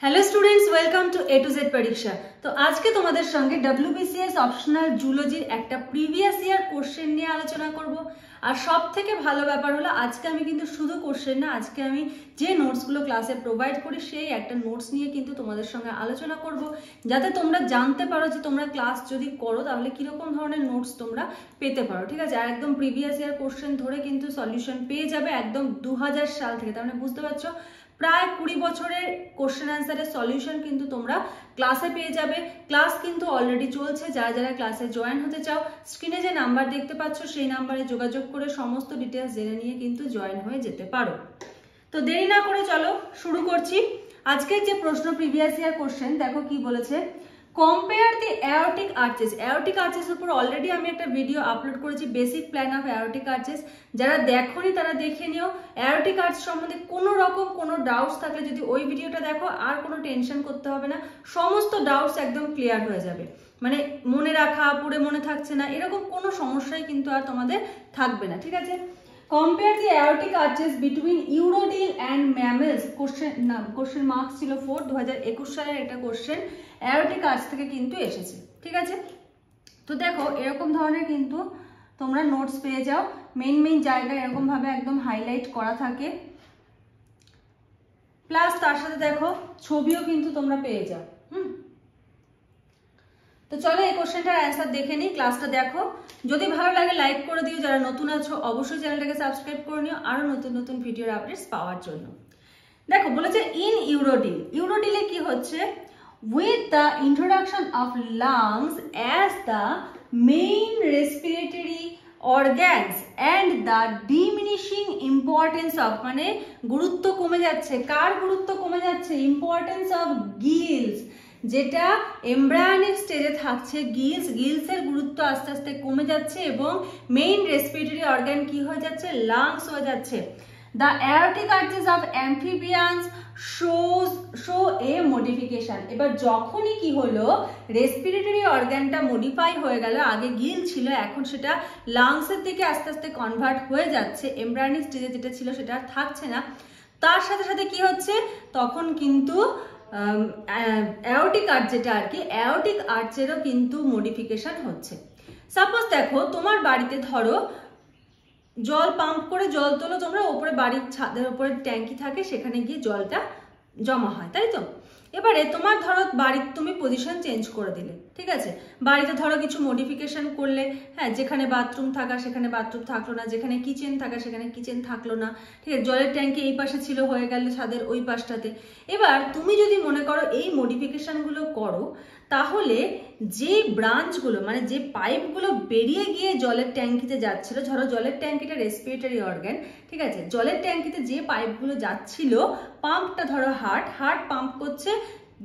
Hello students, welcome to A to Z Pariksha. तो आज के तुम्हारे संगे डब्ल्यूबीसीएस অপশনাল জুলজির একটা প্রিভিয়াস ইয়ার কোশ্চেন নিয়ে আলোচনা করব। আর সবথেকে ভালো ব্যাপার হলো আজকে আমি কিন্তু শুধু কোশ্চেন না, আজকে আমি যে নোটসগুলো ক্লাসে প্রোভাইড করি সেই একটা নোটস নিয়ে কিন্তু তোমাদের সঙ্গে আলোচনা করব, যাতে তোমরা জানতে পারো যে তোমরা ক্লাস যদি করো তাহলে কিরকম ধরনের নোটস তোমরা পেতে পারো। ঠিক আছে, আর একদম প্রিভিয়াস ইয়ার কোশ্চেন ধরে কিন্তু সলিউশন পেয়ে যাবে একদম 2000 সাল থেকে। তার মানে বুঝতে পারছো প্রায় 20 বছরের কোশ্চেন অ্যান্সারের সলিউশন কিন্তু তোমরা ক্লাসে পেয়ে যাবে। ক্লাস কিন্তু অলরেডি চলছে। যারা যারা ক্লাসে জয়েন হতে চাও, স্ক্রিনে যে নাম্বার দেখতে পাচ্ছ সেই নাম্বারে যোগাযোগ করে সমস্ত ডিটেলস জেনে নিয়ে কিন্তু জয়েন হয়ে যেতে পারো। তো দেরি না করে চলো শুরু করছি। আজকের যে প্রশ্ন প্রিভিয়াস ইয়ার কোশ্চেন, দেখো কি বলেছে। Compare thee aortic arches. Aortic arches উপর অলরেডি আমি একটা ভিডিও আপলোড করেছি, basic plan of aortic arches. যারা দেখোনি তারা দেখে নিও। অ্যাওরটিক আর্চ সম্বন্ধে কোনো রকম কোনো ডাউটস থাকলে যদি ওই ভিডিওটা দেখো, আর কোনো টেনশন করতে হবে না, সমস্ত ডাউটস একদম ক্লিয়ার হয়ে যাবে। মানে মনে রাখা, পড়ে মনে থাকছে না, এরকম কোনো সমস্যাই কিন্তু আর তোমাদের থাকবে না। ঠিক আছে, compare the aortic arches between urodile and mammals। Question marks ছিল 4, 2021 সালের একটা কোশ্চেন aortic arch থেকে কিন্তু এসেছে। ঠিক আছে, তো দেখো এরকম ধরনের কিন্তু তোমরা নোটস পেয়ে যাও। মেইন জায়গায় এরকম ভাবে একদম হাইলাইট করা থাকে, প্লাস তার সাথে দেখো ছবিও কিন্তু তোমরা পেয়ে যাও। তো চলো এই কোশ্চেনটার অ্যান্সার দেখে নিই। ক্লাসটা দেখো, যদি ভালো লাগে লাইক করে দিও। যারা নতুন আছো অবশ্যই চ্যানেলটাকে সাবস্ক্রাইব করে নিও আরো নতুন নতুন ভিডিওর আপডেটস পাওয়ার জন্য। দেখো বলেছে ইন ইউরোডিল। ইউরোডিলে কি হচ্ছে, with the introduction of lungs as the main respiratory organs and the diminishing importance of, মানে গুরুত্ব কমে যাচ্ছে। কার গুরুত্ব কমে যাচ্ছে? ইম্পর্টেন্স অফ গিলস, যেটা এমব্রায়োনিক স্টেজে থাকছে। গিলসের গুরুত্ব আস্তে আস্তে কমে যাচ্ছে এবং মেইন রেসপিরেটরি অর্গান কি হয়ে যাচ্ছে? লাংস হয়ে যাচ্ছে। The aortic arches of amphibians show a modification. এবার যখনই কি হলো, রেসপিরেটরি অর্গানটা মডিফাই হয়ে গেল, আগে গিল ছিল এখন সেটা লাংসের দিকে আস্তে আস্তে কনভার্ট হয়ে যাচ্ছে। এমব্রায়োনিক স্টেজে যেটা ছিল সেটা আর থাকছে না। তার সাথে সাথে কি হচ্ছে, তখন কিন্তু অ্যাওরটিক আর্চ যেটা আর কি, অ্যাওরটিক আর্চেরও কিন্তু মডিফিকেশন হচ্ছে। সাপোজ দেখো তোমার বাড়িতে ধরো জল পাম্প করে জল তোলো তোমরা, ওপরে বাড়ির ছাদের উপরে ট্যাঙ্কি থাকে, সেখানে গিয়ে জলটা জমা হয়, তাই তো? এবারে তোমার ধরো বাড়ির তুমি পজিশন চেঞ্জ করে দিলে। ঠিক আছে, বাড়িতে ধরো কিছু মডিফিকেশন করলে, হ্যাঁ, যেখানে বাথরুম থাকা সেখানে বাথরুম থাকলো না, যেখানে কিচেন থাকা সেখানে কিচেন থাকলো না। ঠিক আছে, জলের ট্যাঙ্কি এই পাশে ছিল, হয়ে গেল ছাদের ওই পাশটাতে। এবার তুমি যদি মনে করো এই মডিফিকেশনগুলো করো, তাহলে যে ব্রাঞ্চগুলো মানে যে পাইপগুলো বেরিয়ে গিয়ে জলের ট্যাঙ্কিতে যাচ্ছিল, ধরো জলের ট্যাঙ্কিটা রেসপিরেটরি অর্গান, ঠিক আছে, জলের ট্যাঙ্কিতে যে পাইপগুলো যাচ্ছিল, পাম্পটা ধরো হার্ট পাম্প করছে,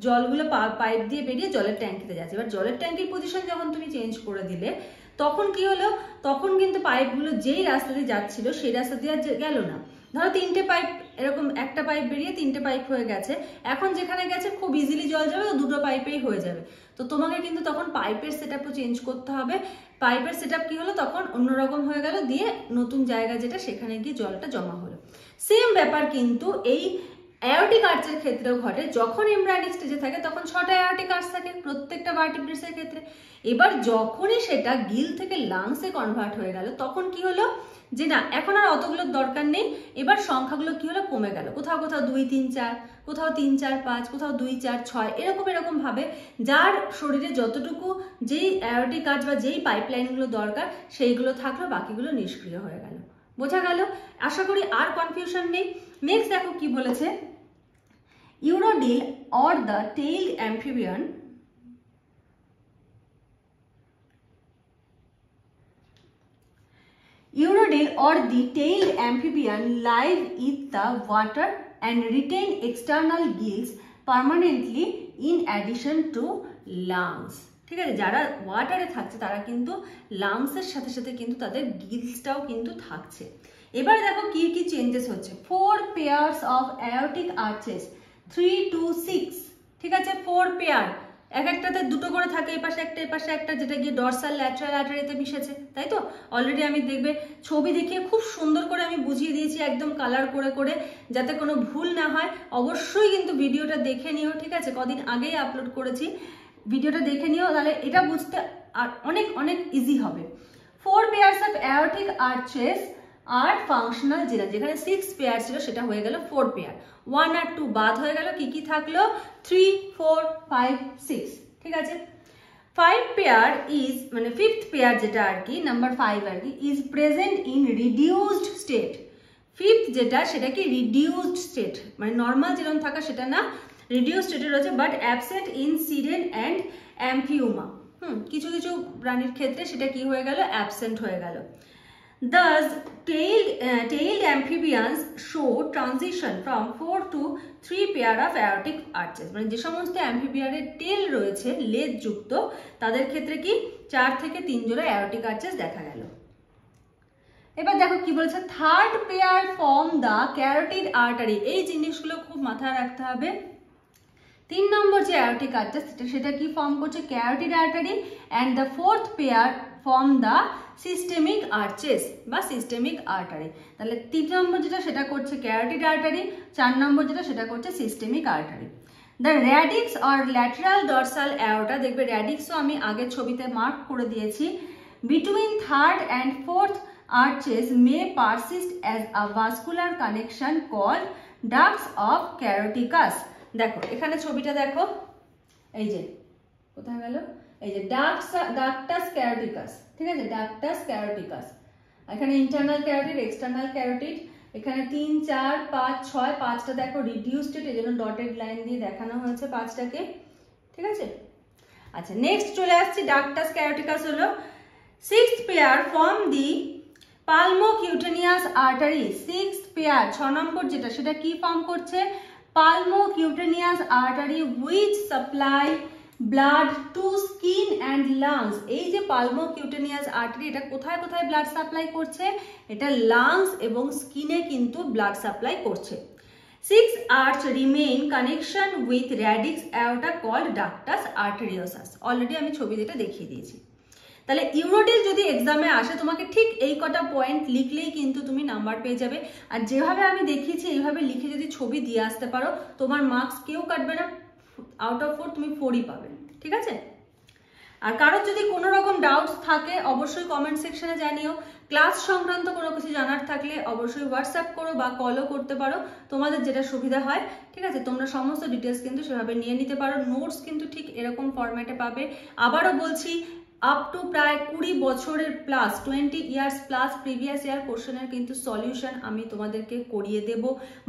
জলগুলো পাইপ দিয়ে বেরিয়ে জলের ট্যাঙ্কিতে যাচ্ছে। এবার জলের ট্যাঙ্কির পজিশন যখন তুমি চেঞ্জ করে দিলে, তখন কি হলো, তখন কিন্তু পাইপগুলো যেই রাস্তা দিয়ে যাচ্ছিল সেই রাস্তা দিয়ে আর গেল না। ধরো 3টে পাইপ, এরকম একটা পাইপ বেরিয়ে 3টে পাইপ হয়ে গেছে, এখন যেখানে গেছে খুব ইজিলি জল যাবে, 2টো পাইপেই হয়ে যাবে। তো তোমাকে কিন্তু তখন পাইপের সেটআপও চেঞ্জ করতে হবে। পাইপের সেটআপ কি হলো, তখন অন্যরকম হয়ে গেল, দিয়ে নতুন জায়গা যেটা সেখানে গিয়ে জলটা জমা হলো। সেম ব্যাপার কিন্তু এই অ্যাওরটিক আর্চের ক্ষেত্রেও ঘটে। যখন এমব্রায়োনিক স্টেজে থাকে তখন 6টা অ্যাওরটিক আর্চ থাকে প্রত্যেকটা ভার্টিব্রেটসের ক্ষেত্রে। এবার যখনই সেটা গিল থেকে লাংসে কনভার্ট হয়ে গেল, তখন কি হলো যে না, এখন আর অতগুলোর দরকার নেই। এবার সংখ্যাগুলো কি হলো, কমে গেল। কোথাও 2, 3, 4, কোথাও 3, 4, 5, কোথাও 2, 4, 6, এরকম ভাবে যার শরীরে যতটুকু যেই অ্যাওরটিক আর্চ বা যেই পাইপলাইনগুলো দরকার সেইগুলো থাকলো, বাকিগুলো নিষ্ক্রিয় হয়ে গেল। বোঝা গেল? আশা করি আর কনফিউশন নেই। নেক্সট দেখো কি বলেছে, urodele or the tailed amphibian Urodale or the tailed amphibian live in the water and retain external gills permanently in addition to lungs। ঠিক আছে, যারা ওয়াটারে থাকছে তারা কিন্তু লাংসের সাথে সাথে কিন্তু তাদের গিলসটাও কিন্তু থাকছে। এবারে দেখো কি কি চেঞ্জেস হচ্ছে। 4 pairs of aortic arches 3 to 6, ঠিক আছে, 4 পেয়ার, এক একটাতে দুটো করে থাকে, এই পাশে একটা এই পাশে একটা, যেটা গিয়ে ডরসাল ল্যাটারাল আর্টারিতে মিশেছে, তাই তো? অলরেডি আমি দেখবে ছবি দেখিয়ে খুব সুন্দর করে আমি বুঝিয়ে দিয়েছি, একদম কালার করে করে, যাতে কোনো ভুল না হয়। অবশ্যই কিন্তু ভিডিওটা দেখে নিও, ঠিক আছে? কদিন আগেই আপলোড করেছি, ভিডিওটা দেখে নিও, তাহলে এটা বুঝতে আর অনেক অনেক ইজি হবে। 4 pairs of aortic arches আর ফাংশনাল যেখানে 6 পেয়ার ছিল সেটা হয়ে গেল 4 পেয়ার, 1 আর 2 বাদ হয়ে গেল, কি থাকলো 3 4 5 6, ঠিক আছে? 5 পেয়ার ইজ মানে 5th পেয়ার যেটা আর কি, নাম্বার 5 আর কি, is present in reduced state. 5th যেটা সেটা কি রিডিউসড স্টেট, মানে নর্মাল যেরকম থাকা সেটা না, রিডিউসড স্টেটে রয়েছে, বাট অ্যাবসেন্ট ইন সিডেন অ্যান্ড অ্যাম্ফিউমা। কিছু কিছু প্রাণীর ক্ষেত্রে সেটা কি হয়ে গেল, অ্যাবসেন্ট হয়ে গেল। Thus, tailed amphibians show transition from 4 to 3 pair of aortic arches, মানে যে সমস্ত অ্যাম্ফিবিয়ানের টেল রয়েছে লেজ যুক্ত তাদের ক্ষেত্রে কি 4 থেকে 3 জোড়া অ্যাওরটিক আর্চেস দেখা গেল। এবার দেখো কি বলেছে, third pair form the carotid artery. এই জিনিসগুলো খুব মাথায় রাখতে হবে। 3 নম্বর যে অ্যাওরটিক আর্টারি সেটা কি ফর্ম করছে, carotid artery, and the 4th pair form the systemic arches বা সিস্টেমিক আর্টারি। তাহলে 3 নম্বর যেটা সেটা করছে ক্যারোটিড আর্টারি, 4 নম্বর যেটা সেটা করছে systemic artery. The radix or lateral dorsal aorta, দেখবে র্যাডিক্সও আমি আগের ছবিতে মার্ক করে দিয়েছি, between 3rd and 4th arches may persist as a vascular connection called ducts of caroticus। দেখো এখানে ছবিটা দেখো, এই যে কোথায় গেল, এই যে ডাক্টাস ক্যারোটিকাস, ঠিক আছে? ডাক্টাস ক্যারোটিকাস, এখানে ইন্টারনাল ক্যারোটিড, এক্সটার্নাল ক্যারোটিড, এখানে 3 4 5 6, 5টা দেখো রিডিউসড স্টেট, এজন্য ডটেড লাইন দিয়ে দেখানো হয়েছে 5টাকে, ঠিক আছে? আচ্ছা, নেক্সট চলে আসছি, ডাক্টাস ক্যারোটিকাস হলো 6th pair form the pulmocutaneous artery. 6th pair 6 নম্বর যেটা সেটা কি ফর্ম করছে, pulmocutaneous artery which supply blood to skin and lungs. এই যে পালমোকিউটেনিয়াস আর্টারি, এটা কোথায় কোথায় ব্লাড সাপ্লাই করছে, এটা লাংস এবং স্কিনে কিন্তু ব্লাড সাপ্লাই করছে। 6 arch remain connection with radix aorta called ductus arteriosus। Already আমি ছবি যেটা দেখিয়ে দিয়েছি। তাহলে ইউরোডিল যদি এক্সামে আসে তোমাকে ঠিক এই কটা পয়েন্ট লিখলেই কিন্তু তুমি নাম্বার পেয়ে যাবে। আর যেভাবে আমি দেখিয়েছি এইভাবে লিখে যদি ছবি দিয়ে আসতে পারো, তোমার মার্কস কেউ কাটবে না, আউট অফ 4 তুমি 4ই পাবে, ঠিক আছে? আর কারোর যদি কোনো রকম ডাউটস থাকে অবশ্যই কমেন্ট সেকশনে জানিও। ক্লাস সংক্রান্ত কোনো কিছু জানার থাকলে অবশ্যই হোয়াটসঅ্যাপ করো বা কলও করতে পারো, তোমাদের যেটা সুবিধা হয়, ঠিক আছে? তোমরা সমস্ত ডিটেলস কিন্তু সেভাবে নিয়ে নিতে পারো। নোটস কিন্তু ঠিক এরকম ফরম্যাটে পাবে। আবারও বলছি, আপ টু প্রায় 20 বছরের plus, 20 years plus previous year কোশ্চেনের কিন্তু সলিউশন আমি তোমাদেরকে করিয়ে দেব।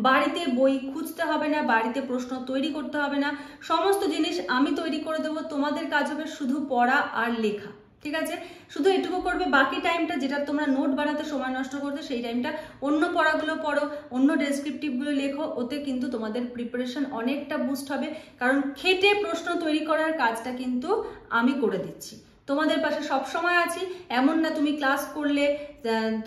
বাড়িতে বই খুঁজতে হবে না, বাড়িতে প্রশ্ন তৈরি করতে হবে না, সমস্ত জিনিস আমি তৈরি করে দেবো। তোমাদের কাজ হবে শুধু পড়া আর লেখা, ঠিক আছে? শুধু এটুকু করবে, বাকি টাইমটা যেটা তোমরা নোট বানাতে সময় নষ্ট করতে, সেই টাইমটা অন্য পড়াগুলো পড়ো, অন্য ডেসক্রিপটিভগুলো লেখো, ওতে কিন্তু তোমাদের প্রিপারেশন অনেকটা বুস্ট হবে। কারণ খেটে প্রশ্ন তৈরি করার কাজটা কিন্তু আমি করে দিচ্ছি, তোমাদের পাশে সব সময় আছি। এমন না তুমি ক্লাস করলে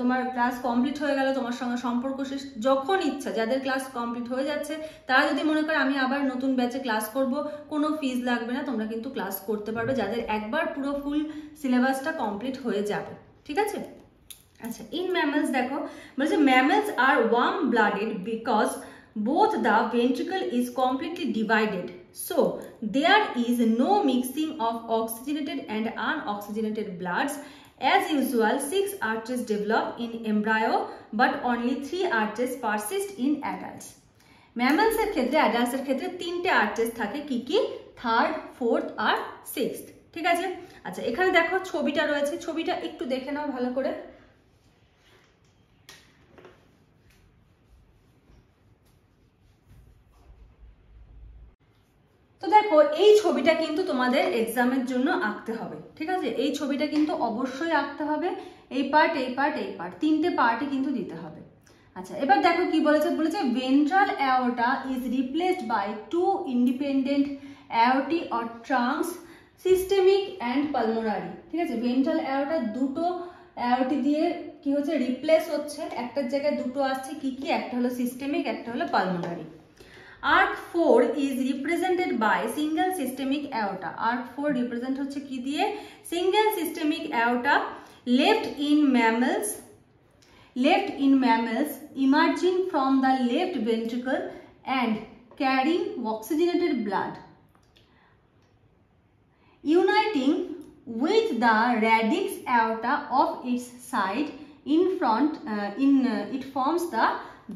তোমার ক্লাস কমপ্লিট হয়ে গেল, তোমার সঙ্গে সম্পর্ক শেষ। যখন ইচ্ছা, যাদের ক্লাস কমপ্লিট হয়ে যাচ্ছে তারা যদি মনে করে আমি আবার নতুন ব্যাচে ক্লাস করব, কোনো ফিজ লাগবে না, তোমরা কিন্তু ক্লাস করতে পারবে, যাদের একবার পুরো ফুল সিলেবাসটা কমপ্লিট হয়ে যাবে, ঠিক আছে? আচ্ছা, ইন ম্যামেলস দেখো বলছে, mammals are warm blooded because both the ventricle is completely divided, so there is no mixing of oxygenated and unoxygenated bloods. As usual, 6 arches develop in embryo but only 3 arches persist in adults. Mammals এর ক্ষেত্রে, adults এর ক্ষেত্রে 3টে arches থাকে, কি কি? 3rd, 4th আর 6th, ঠিক আছে? আচ্ছা, এখানে দেখো ছবিটা রয়েছে, ছবিটা একটু দেখে নাও ভালো করে। তো দেখো এই ছবিটা কিন্তু তোমাদের এক্সামের জন্য আঁকতে হবে, ঠিক আছে? এই ছবিটা কিন্তু অবশ্যই আঁকতে হবে, এই পার্ট এই পার্ট এই পার্ট, 3টে পার্টই কিন্তু দিতে হবে। আচ্ছা, এবার দেখো কি বলেছে, বলেছে ventral aorta is replaced by 2 independent aortae or trunks, systemic and pulmonary, ঠিক আছে? ভেন্ট্রাল অ্যাওর্টা দুটো অ্যাওর্টি দিয়ে কি হচ্ছে, রিপ্লেস হচ্ছে, একটার জায়গায় দুটো আসছে, কি কি? একটা হলো সিস্টেমিক, একটা হলো pulmonary. Arch 4 is represented by single systemic aorta. Arch 4 represent হচ্ছে কি দিয়ে? Single systemic aorta left in mammals emerging from the left ventricle and carrying oxygenated blood, uniting with the radix aorta of its side in front, it forms the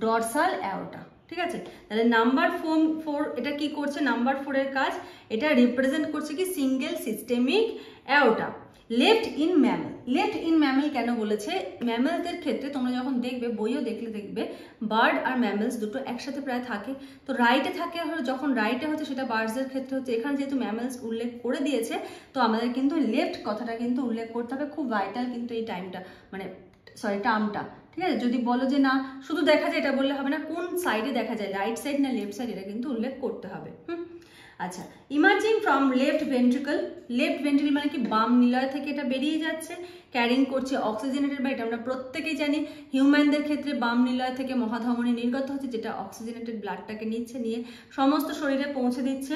dorsal aorta. ঠিক আছে, তাহলে number 4 এটা কি করছে? Number 4 এর কাজ, এটা represent করছে কি? Single systemic aorta left in mammal. Left in mammal কেন বলেছে? ম্যামেলদের ক্ষেত্রে তোমরা যখন দেখবে, বইও দেখবে বার্ড আর ম্যামেলস দুটো একসাথে প্রায় থাকে। তো রাইটে থাকে, যখন রাইটে হচ্ছে সেটা বার্ডসের ক্ষেত্রে হচ্ছে। এখানে যেহেতু ম্যামেলস উল্লেখ করে দিয়েছে, তো আমাদের কিন্তু লেফট কথাটা কিন্তু উল্লেখ করতে হবে। খুব ভাইটাল কিন্তু এই টাইমটা, মানে টার্মটা। ঠিক আছে, যদি বলো যে না শুধু দেখা যায়, এটা বললে হবে না, কোন সাইডে দেখা যায়, রাইট সাইড না লেফট সাইড, এটা কিন্তু উল্লেখ করতে হবে। আচ্ছা, emerging from left ventricle. Left ventricle মানে কি? বাম নিলয় থেকে এটা বেরিয়ে যাচ্ছে, ক্যারিং করছে অক্সিজেনেটেড ব্লাড। এটা আমরা প্রত্যেকেই জানি, হিউম্যানদের ক্ষেত্রে বাম নিলয় থেকে মহাধমনী নির্গত হচ্ছে, যেটা অক্সিজেনেটেড ব্লাডটাকে নিয়ে সমস্ত শরীরে পৌঁছে দিচ্ছে।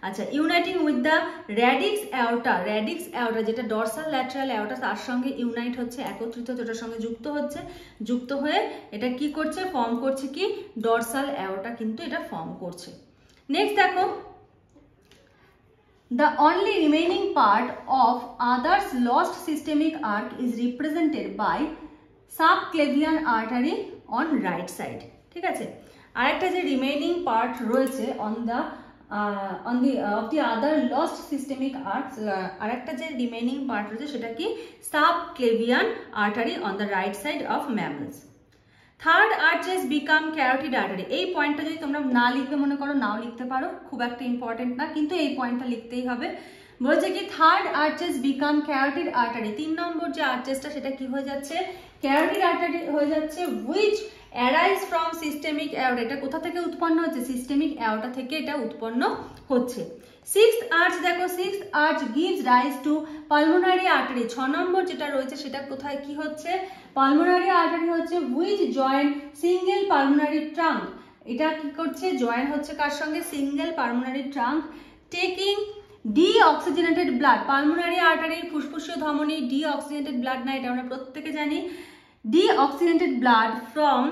আচ্ছা, uniting with the radix aorta. Radix aorta যেটা ডরসাল ল্যাটারাল অ্যাওর্টা, তার সঙ্গে ইউনাইট হচ্ছে, একত্রিত হচ্ছে, ওটার সঙ্গে যুক্ত হয়ে এটা কি করছে? ফর্ম করছে কি? ডরসাল অ্যাওর্টা কিন্তু এটা ফর্ম করছে। নেক্সট দেখো, the only remaining part of others lost systemic arc is represented by subclavian artery on right side. ঠিক আছে, আরেকটা যে রিমেইনিং পার্ট রয়েছে of the other lost systemic arcs, আরেকটা যে রিমেইনিং পার্ট রয়েছে সেটা কি? subclavian artery on the right side of mammals. Third arches become carotid artery. এই পয়েন্টটা যদি তোমরা না লিখবে মনে করো, নাও লিখতে পারো, খুব একটা ইম্পর্টেন্ট না, কিন্তু এই পয়েন্টটা লিখতেই হবে। বলছে কি third arches become carotid artery. 3 নম্বর যে আর্চেসটা সেটা কি হয়ে যাচ্ছে? ক্যারোটিড আর্টারি হয়ে যাচ্ছে, which arise from systemic aorta। এটা কোথা থেকে উৎপন্ন হচ্ছে? সিস্টেমিক অ্যাওর্টা থেকে এটা উৎপন্ন হচ্ছে। সিক্সথ আর্চ দেখো, sixth arch gives rise to pulmonary artery। 6 নম্বর যেটা রয়েছে সেটা কোথায় কি হচ্ছে? পালমোনারি আর্টারি হচ্ছে, which join single pulmonary trunk। এটা কি করছে? জয়েন হচ্ছে কার সঙ্গে? Single pulmonary trunk, taking deoxygenated blood. Pulmonary আর্টারির ফুসফুসীয় ধমনী, ডিঅক্সিজেনেটেড ব্লাড না, এটা আমরা প্রত্যেকে জানি। Deoxygenated blood from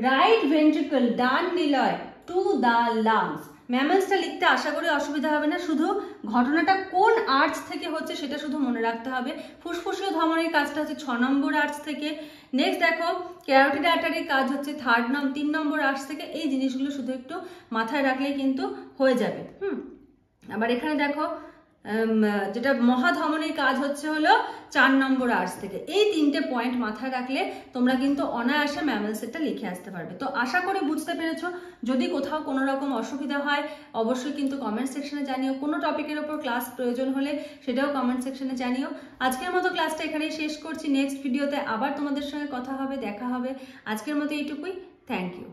right ventricle, ডান নিলয়, টু দ্য লাংস। ম্যামেলসটা লিখতে আশা করি অসুবিধা হবে না, শুধু ঘটনাটা কোন আর্চ থেকে হচ্ছে সেটা শুধু মনে রাখতে হবে। ফুসফুসীয় ধমনীর কাজটা হচ্ছে 6 নম্বর আর্চ থেকে। নেক্সট দেখো, ক্যারোটিড আর্টারির কাজ হচ্ছে 3 নম্বর আর্চ থেকে। এই জিনিসগুলো শুধু একটু মাথায় রাখলেই কিন্তু হয়ে যাবে। আবার এখানে দেখো, যেটা মহাধমনীর কাজ হচ্ছে হলো 4 নম্বর আর্চ থেকে। এই 3টে পয়েন্ট মাথায় রাখলে তোমরা কিন্তু অনায়াসে ম্যামেলসেরটা লিখে আসতে পারবে। তো আশা করি বুঝতে পেরেছো। যদি কোথাও কোনো রকম অসুবিধা হয় অবশ্যই কিন্তু কমেন্ট সেকশনে জানিও। কোনো টপিকের ওপর ক্লাস প্রয়োজন হলে সেটাও কমেন্ট সেকশনে জানিও। আজকের মতো ক্লাসটা এখানেই শেষ করছি। নেক্সট ভিডিওতে আবার তোমাদের সঙ্গে কথা হবে, দেখা হবে। আজকের মতো এইটুকুই। Thank you.